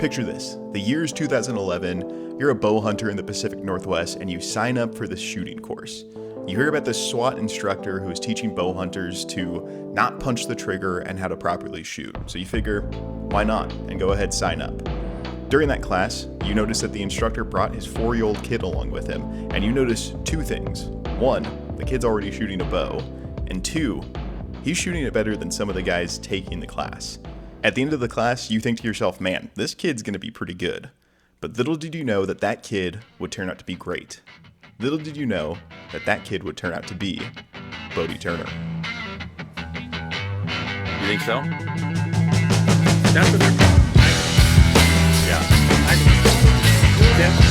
Picture this. The year's 2011, you're a bow hunter in the Pacific Northwest and you sign up for this shooting course. You hear about this SWAT instructor who is teaching bow hunters to not punch the trigger and how to properly shoot. So you figure, why not? And go ahead, sign up. During that class, you notice that the instructor brought his 4-year-old kid along with him, and you notice two things. One, the kid's already shooting a bow, and two, he's shooting it better than some of the guys taking the class. At the end of the class, you think to yourself, man, this kid's gonna be pretty good. But little did you know that that kid would turn out to be great. Little did you know that that kid would turn out to be Bodie Turner. You think so? That's what they're called. Yeah. I think so. Yeah.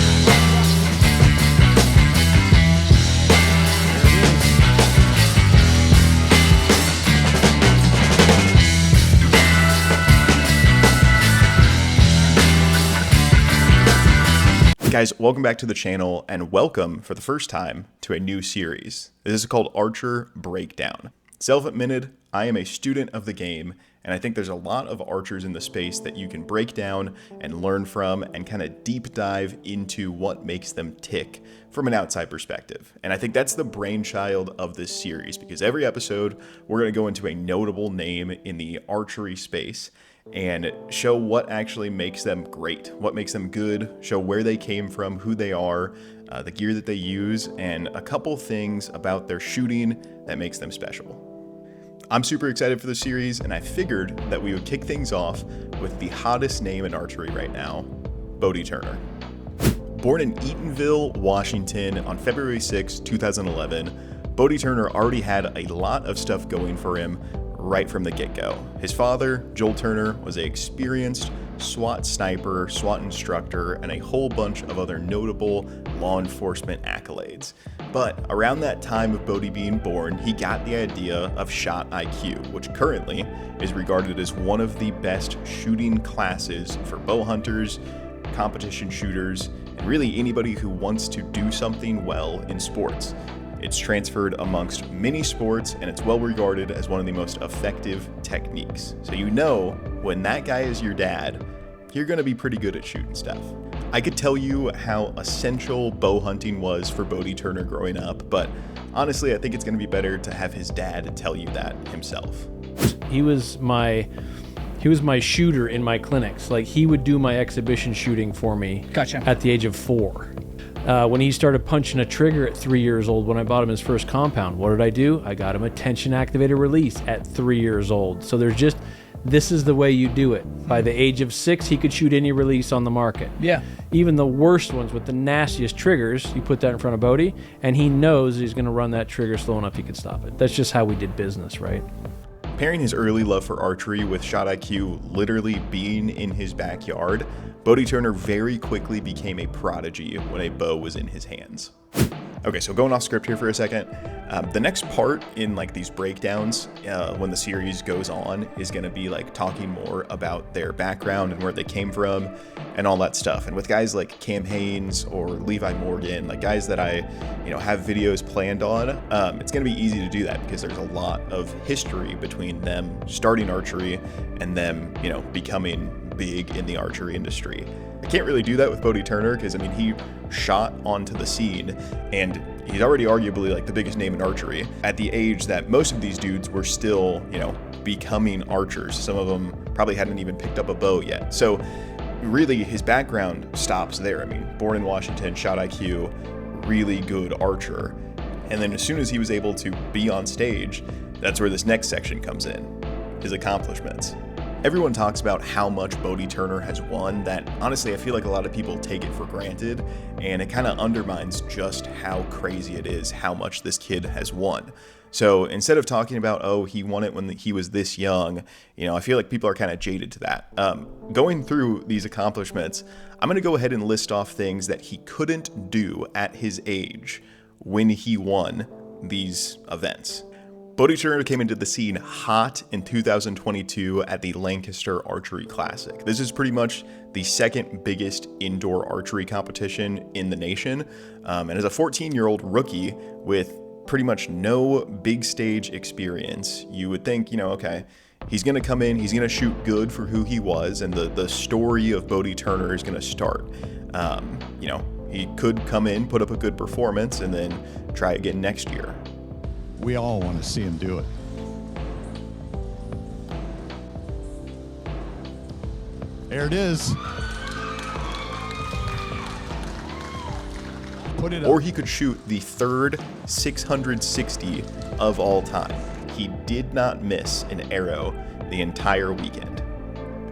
Guys, welcome back to the channel and welcome for the first time to a new series. This is called Archer Breakdown. Self-admitted, I am a student of the game, and I think there's a lot of archers in the space that you can break down and learn from and kind of deep dive into what makes them tick from an outside perspective. And I think that's the brainchild of this series, because every episode we're going to go into a notable name in the archery space and show what actually makes them great, what makes them good, show where they came from, who they are, the gear that they use, and a couple things about their shooting that makes them special. I'm super excited for the series, and I figured that we would kick things off with the hottest name in archery right now, Bodie Turner. Born in Eatonville, Washington on February 6, 2011, Bodie Turner already had a lot of stuff going for him right from the get-go. His father, Joel Turner, was an experienced SWAT sniper, SWAT instructor, and a whole bunch of other notable law enforcement accolades. But around that time of Bodie being born, he got the idea of Shot IQ, which currently is regarded as one of the best shooting classes for bow hunters, competition shooters, and really anybody who wants to do something well in sports. It's transferred amongst many sports, and it's well regarded as one of the most effective techniques. So you know, when that guy is your dad, you're gonna be pretty good at shooting stuff. I could tell you how essential bow hunting was for Bodie Turner growing up, but honestly, I think it's gonna be better to have his dad tell you that himself. He was my shooter in my clinics. Like, he would do my exhibition shooting for me. Gotcha. At the age of 4. When he started punching a trigger at 3 years old, when I bought him his first compound, what did I do? I got him a tension activated release at 3 years old. So this is the way you do it. By the age of 6, he could shoot any release on the market. Yeah. Even the worst ones with the nastiest triggers, you put that in front of Bodie, and he knows he's going to run that trigger slow enough he could stop it. That's just how we did business, right? Pairing his early love for archery with Shot IQ literally being in his backyard, Bodie Turner very quickly became a prodigy when a bow was in his hands. Okay, so going off script here for a second, the next part in like these breakdowns when the series goes on is going to be like talking more about their background and where they came from and all that stuff. And with guys like Cam Haynes or Levi Morgan, like guys that I have videos planned on, it's going to be easy to do that because there's a lot of history between them starting archery and them becoming big in the archery industry. I can't really do that with Bodie Turner because he shot onto the scene and he's already arguably like the biggest name in archery at the age that most of these dudes were still, becoming archers. Some of them probably hadn't even picked up a bow yet. So really his background stops there. Born in Washington, Shot IQ, really good archer. And then as soon as he was able to be on stage, that's where this next section comes in, his accomplishments. Everyone talks about how much Bodie Turner has won that honestly I feel like a lot of people take it for granted, and it kind of undermines just how crazy it is how much this kid has won. So instead of talking about, oh, he won it when he was this young, I feel like people are kind of jaded to that. Going through these accomplishments, I'm going to go ahead and list off things that he couldn't do at his age when he won these events. Bodie Turner came into the scene hot in 2022 at the Lancaster Archery Classic. This is pretty much the second biggest indoor archery competition in the nation. And as a 14-year-old rookie with pretty much no big stage experience, you would think, okay, He's going to come in, he's going to shoot good for who he was, and the story of Bodie Turner is going to start. You know, he could come in, put up a good performance, and then try again next year. We all want to see him do it. There it is. Put it up. Or he could shoot the third 660 of all time. He did not miss an arrow the entire weekend.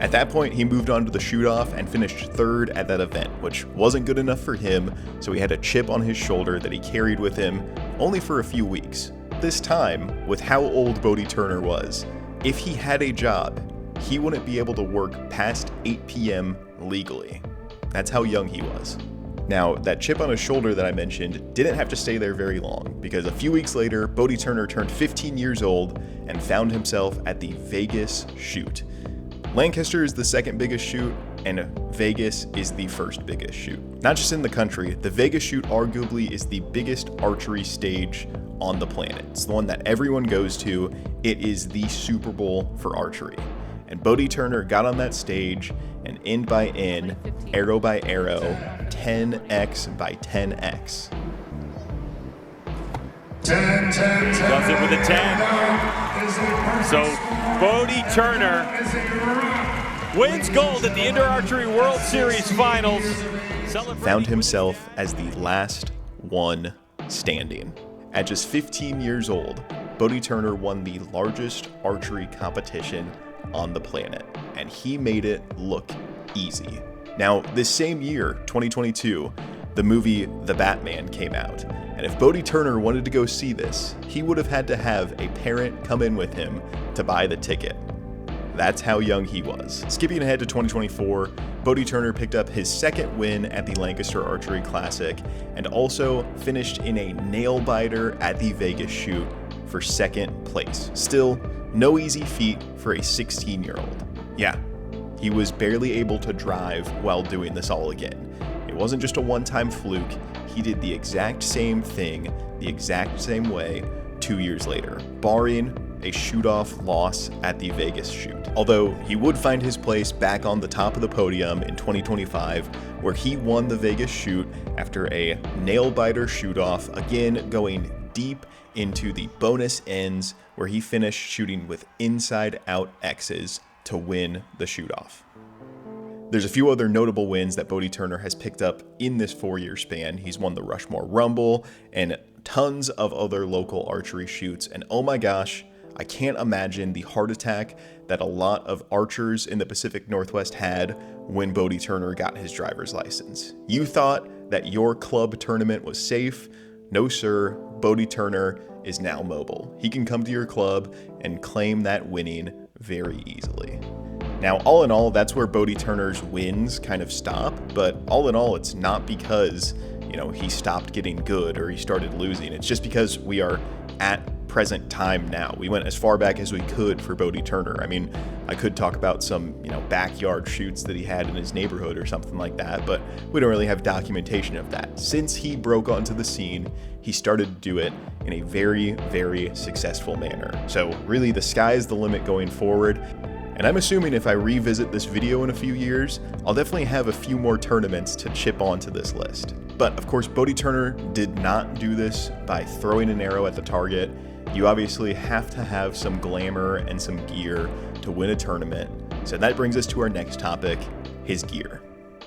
At that point, he moved on to the shoot-off and finished third at that event, which wasn't good enough for him, so he had a chip on his shoulder that he carried with him only for a few weeks. This time, with how old Bodie Turner was, if he had a job, he wouldn't be able to work past 8 p.m. legally. That's how young he was. Now, that chip on his shoulder that I mentioned didn't have to stay there very long, because a few weeks later, Bodie Turner turned 15 years old and found himself at the Vegas shoot. Lancaster is the second biggest shoot, and Vegas is the first biggest shoot. Not just in the country, the Vegas shoot arguably is the biggest archery stage on the planet. It's the one that everyone goes to. It is the Super Bowl for archery. And Bodie Turner got on that stage, and in by in, arrow by arrow, 10x by 10x. 10, 10, 10. Does it with a 10. So Bodie Turner wins gold at the Indoor Archery World Series Finals. Found himself as the last one standing. At just 15 years old, Bodie Turner won the largest archery competition on the planet, and he made it look easy. Now, this same year, 2022, the movie The Batman came out, and if Bodie Turner wanted to go see this, he would have had to have a parent come in with him to buy the ticket. That's how young he was. Skipping ahead to 2024, Bodie Turner picked up his second win at the Lancaster Archery Classic and also finished in a nail biter at the Vegas shoot for second place. Still, no easy feat for a 16-year-old. Yeah, he was barely able to drive while doing this all again. It wasn't just a one-time fluke. He did the exact same thing, the exact same way 2 years later, barring a shoot-off loss at the Vegas shoot. Although he would find his place back on the top of the podium in 2025, where he won the Vegas shoot after a nail-biter shoot-off, again going deep into the bonus ends, where he finished shooting with inside-out X's to win the shoot-off. There's a few other notable wins that Bodie Turner has picked up in this 4-year span. He's won the Rushmore Rumble and tons of other local archery shoots, and oh my gosh, I can't imagine the heart attack that a lot of archers in the Pacific Northwest had when Bodie Turner got his driver's license. You thought that your club tournament was safe? No sir, Bodie Turner is now mobile. He can come to your club and claim that winning very easily. Now, all in all, that's where Bodie Turner's wins kind of stop, but all in all, it's not because, he stopped getting good or he started losing. It's just because we are at present time now. We went as far back as we could for Bodie Turner. I mean, I could talk about some, backyard shoots that he had in his neighborhood or something like that, but we don't really have documentation of that. Since he broke onto the scene, he started to do it in a very, very successful manner. So really, the sky is the limit going forward. And I'm assuming if I revisit this video in a few years, I'll definitely have a few more tournaments to chip onto this list. But of course, Bodie Turner did not do this by throwing an arrow at the target. You obviously have to have some glamour and some gear to win a tournament. So that brings us to our next topic, his gear.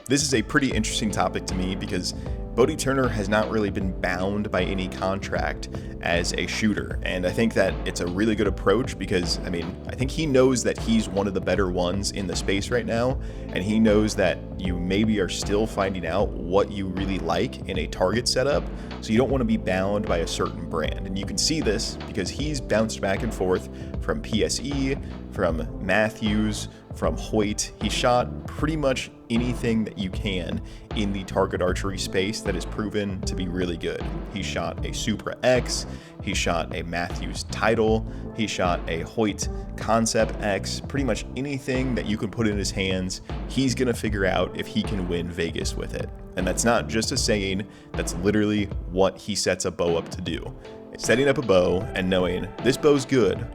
This is a pretty interesting topic to me because Bodie Turner has not really been bound by any contract as a shooter. And I think that it's a really good approach because, I think he knows that he's one of the better ones in the space right now. And he knows that you maybe are still finding out what you really like in a target setup. So you don't want to be bound by a certain brand. And you can see this because he's bounced back and forth from PSE, from Matthews, from Hoyt. He shot pretty much anything that you can in the target archery space that is proven to be really good. He shot a Supra X, he shot a Matthews Title, he shot a Hoyt Concept X. Pretty much anything that you can put in his hands, he's gonna figure out if he can win Vegas with it. And that's not just a saying, that's literally what he sets a bow up to do. It's setting up a bow and knowing this bow's good,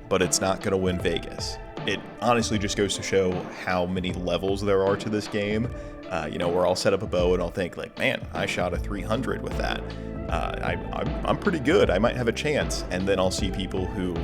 but it's not gonna win Vegas. it honestly just goes to show how many levels there are to this game. Where I'll set up a bow and I'll think like, man, I shot a 300 with that. I'm pretty good. I might have a chance. And then I'll see people who,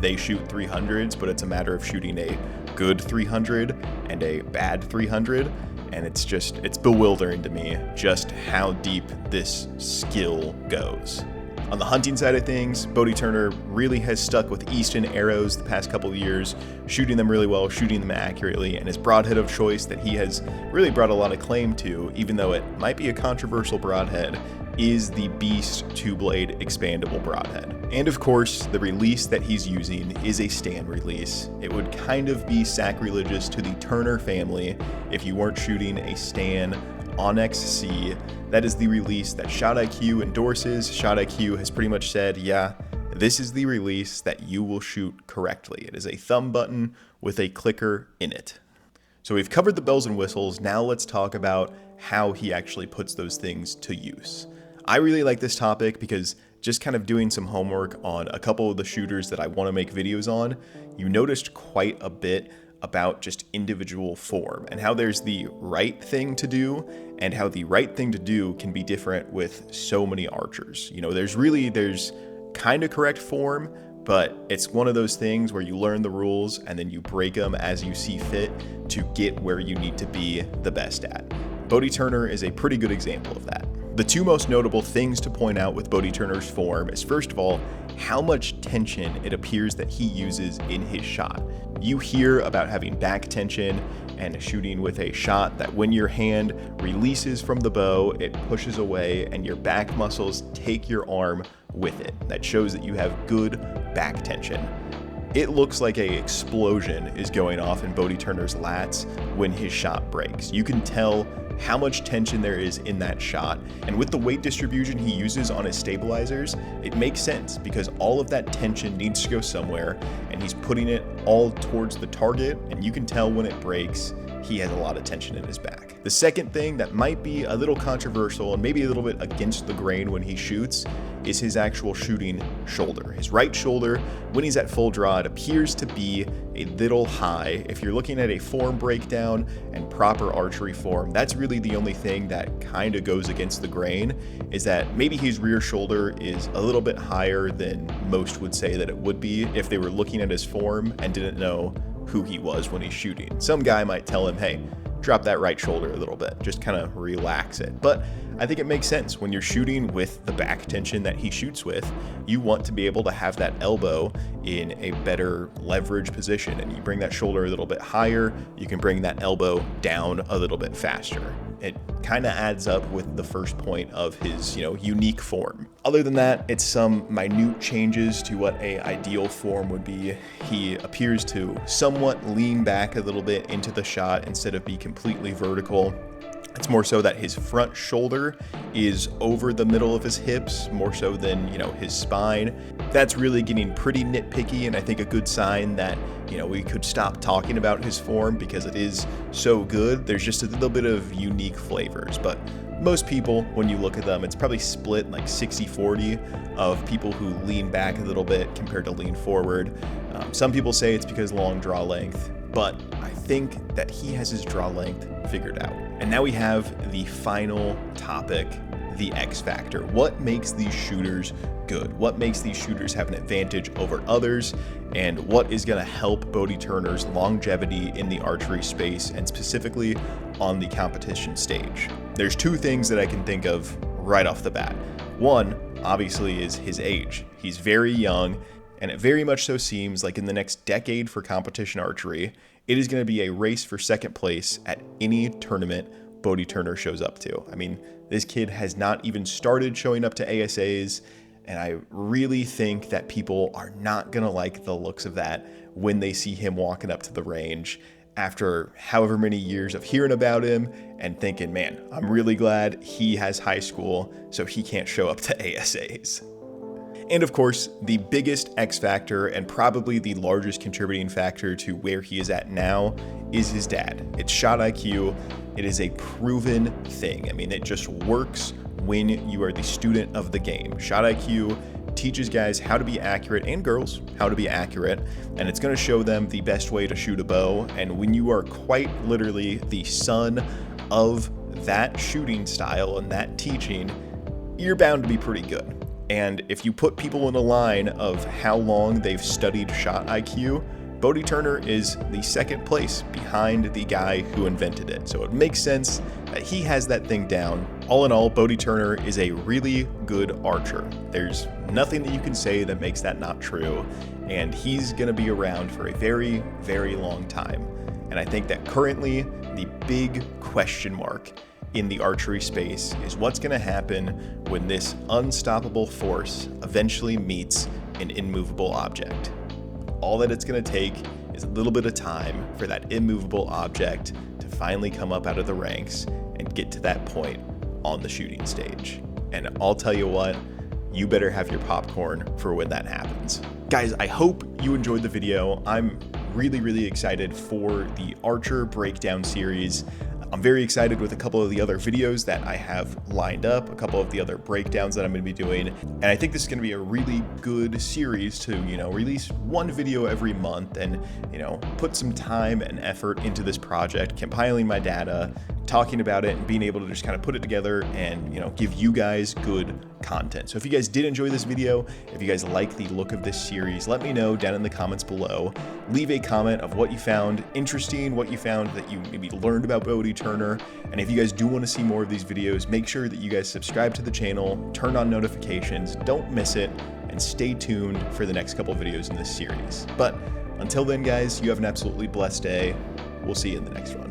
they shoot 300s, but it's a matter of shooting a good 300 and a bad 300. And it's bewildering to me just how deep this skill goes. On the hunting side of things, Bodie Turner really has stuck with Easton arrows the past couple of years, shooting them really well, shooting them accurately, and his broadhead of choice that he has really brought a lot of claim to, even though it might be a controversial broadhead, is the Beast 2-blade expandable broadhead. And of course, the release that he's using is a stand release. It would kind of be sacrilegious to the Turner family if you weren't shooting a Stan Onyx C. That is the release that Shot IQ endorses. Shot IQ has pretty much said, yeah, this is the release that you will shoot correctly. It is a thumb button with a clicker in it. So we've covered the bells and whistles. Now let's talk about how he actually puts those things to use. I really like this topic because just kind of doing some homework on a couple of the shooters that I want to make videos on, you noticed quite a bit about just individual form and how there's the right thing to do and how the right thing to do can be different with so many archers. There's kind of correct form, but it's one of those things where you learn the rules and then you break them as you see fit to get where you need to be the best at. Bodie Turner is a pretty good example of that. The two most notable things to point out with Bodie Turner's form is, first of all, how much tension it appears that he uses in his shot. You hear about having back tension and shooting with a shot that when your hand releases from the bow, it pushes away and your back muscles take your arm with it. That shows that you have good back tension. It looks like an explosion is going off in Bodie Turner's lats when his shot breaks. You can tell how much tension there is in that shot, and with the weight distribution he uses on his stabilizers, it makes sense because all of that tension needs to go somewhere and he's putting it all towards the target, and you can tell when it breaks he has a lot of tension in his back. The second thing that might be a little controversial and maybe a little bit against the grain when he shoots is his actual shooting shoulder. His right shoulder, when he's at full draw, it appears to be a little high. If you're looking at a form breakdown and proper archery form, that's really the only thing that kind of goes against the grain, is that maybe his rear shoulder is a little bit higher than most would say that it would be if they were looking at his form and didn't know who he was when he's shooting. Some guy might tell him, hey, drop that right shoulder a little bit, just kind of relax it. But I think it makes sense when you're shooting with the back tension that he shoots with, you want to be able to have that elbow in a better leverage position, and you bring that shoulder a little bit higher, you can bring that elbow down a little bit faster. It kind of adds up with the first point of his, unique form. Other than that, it's some minute changes to what a ideal form would be. He appears to somewhat lean back a little bit into the shot instead of be completely vertical. It's more so that his front shoulder is over the middle of his hips, more so than, his spine. That's really getting pretty nitpicky, and I think a good sign that, we could stop talking about his form because it is so good. There's just a little bit of unique flavors, but most people, when you look at them, it's probably split like 60-40 of people who lean back a little bit compared to lean forward. Some people say it's because long draw length, but I think that he has his draw length figured out. And now we have the final topic, the X factor. What makes these shooters good? What makes these shooters have an advantage over others? And what is going to help Bodie Turner's longevity in the archery space, and specifically on the competition stage? There's two things that I can think of right off the bat. One, obviously, is his age. He's very young, and it very much so seems like in the next decade for competition archery, it is going to be a race for second place at any tournament Bodie Turner shows up to. I mean, this kid has not even started showing up to ASAs, and I really think that people are not going to like the looks of that when they see him walking up to the range after however many years of hearing about him and thinking, man, I'm really glad he has high school so he can't show up to ASAs. And of course, the biggest X factor and probably the largest contributing factor to where he is at now is his dad. It's Shot IQ. It is a proven thing. I mean, it just works when you are the student of the game. Shot IQ teaches guys how to be accurate, and girls how to be accurate, and it's going to show them the best way to shoot a bow. And when you are quite literally the son of that shooting style and that teaching, you're bound to be pretty good. And if you put people in a line of how long they've studied shot IQ, Bodie Turner is the second place behind the guy who invented it. So it makes sense that he has that thing down. All in all, Bodie Turner is a really good archer. There's nothing that you can say that makes that not true. And he's going to be around for a very, very long time. And I think that currently the big question mark in the archery space is what's going to happen when this unstoppable force eventually meets an immovable object. All that it's going to take is a little bit of time for that immovable object to finally come up out of the ranks and get to that point on the shooting stage. And I'll tell you what, you better have your popcorn for when that happens. Guys, I hope you enjoyed the video. I'm really, really excited for the Archer Breakdown series. I'm very excited with a couple of the other videos that I have lined up, a couple of the other breakdowns that I'm going to be doing. And I think this is going to be a really good series to, release one video every month and, put some time and effort into this project, compiling my data, talking about it, and being able to just kind of put it together and, give you guys good content. So if you guys did enjoy this video, if you guys like the look of this series, let me know down in the comments below. Leave a comment of what you found interesting, what you found that you maybe learned about Bodie Turner. And if you guys do want to see more of these videos, make sure that you guys subscribe to the channel, turn on notifications, don't miss it, and stay tuned for the next couple videos in this series. But until then, guys, you have an absolutely blessed day. We'll see you in the next one.